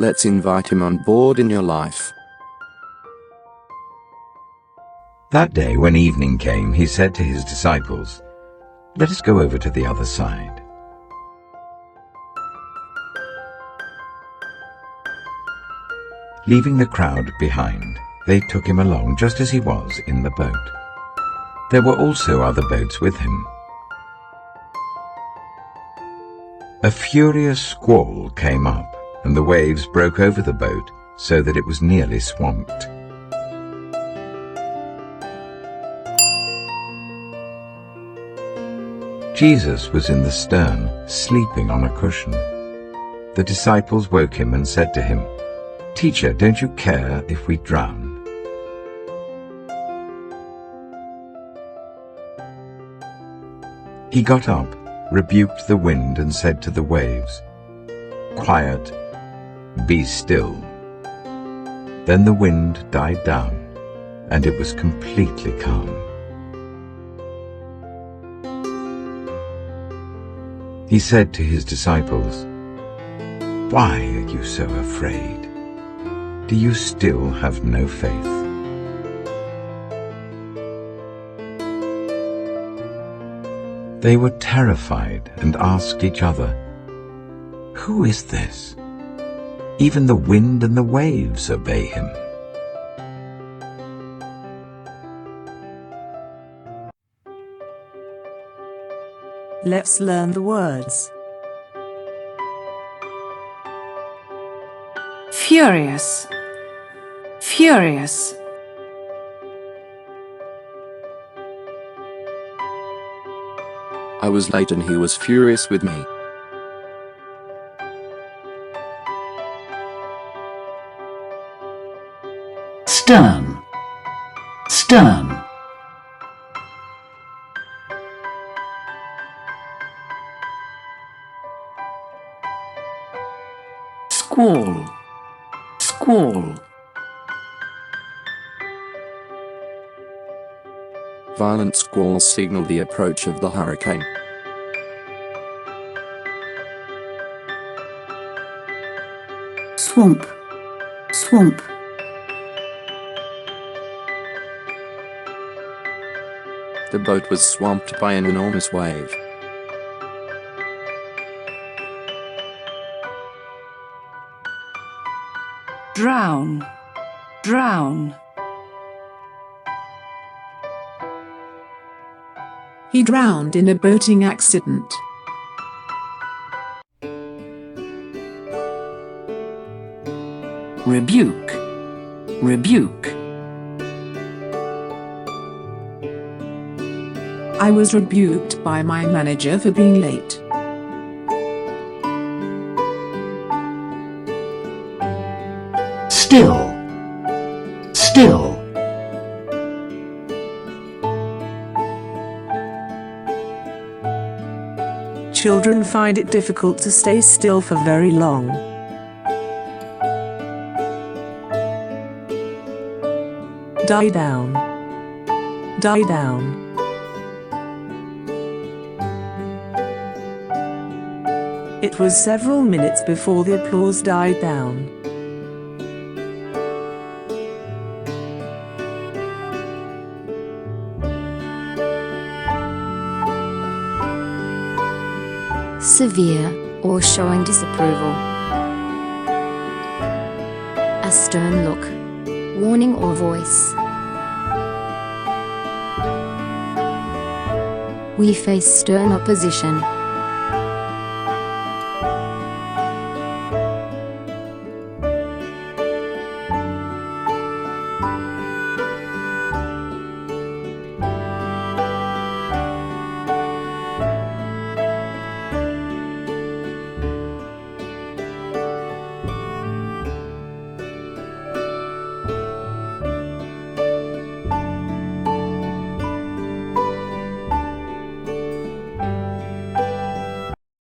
Let's invite him on board in your life. That day when evening came, he said to his disciples, "Let us go over to the other side." Leaving the crowd behind, they took him along just as he was in the boat. There were also other boats with him. A furious squall came up, and the waves broke over the boat so that it was nearly swamped. Jesus was in the stern, sleeping on a cushion. The disciples woke him and said to him, "Teacher, don't you care if we drown?" He got up, rebuked the wind, and said to the waves, "Quiet, be still." Then the wind died down, and it was completely calm. He said to his disciples, "Why are you so afraid? Do you still have no faith?" They were terrified and asked each other, "Who is this? Even the wind and the waves obey him." Let's learn the words. Furious, furious. I was late and he was furious with me. Stern, stern. Squall, squall. Violent squalls signal the approach of the hurricane. Swamp, swamp. The boat was swamped by an enormous wave. Drown, drown. He drowned in a boating accident. Rebuke, rebuke. I was rebuked by my manager for being late. Still, still. Children find it difficult to stay still for very long. Die down. Die down. It was several minutes before the applause died down. Severe, or showing disapproval. A stern look, warning or voice. We face stern opposition.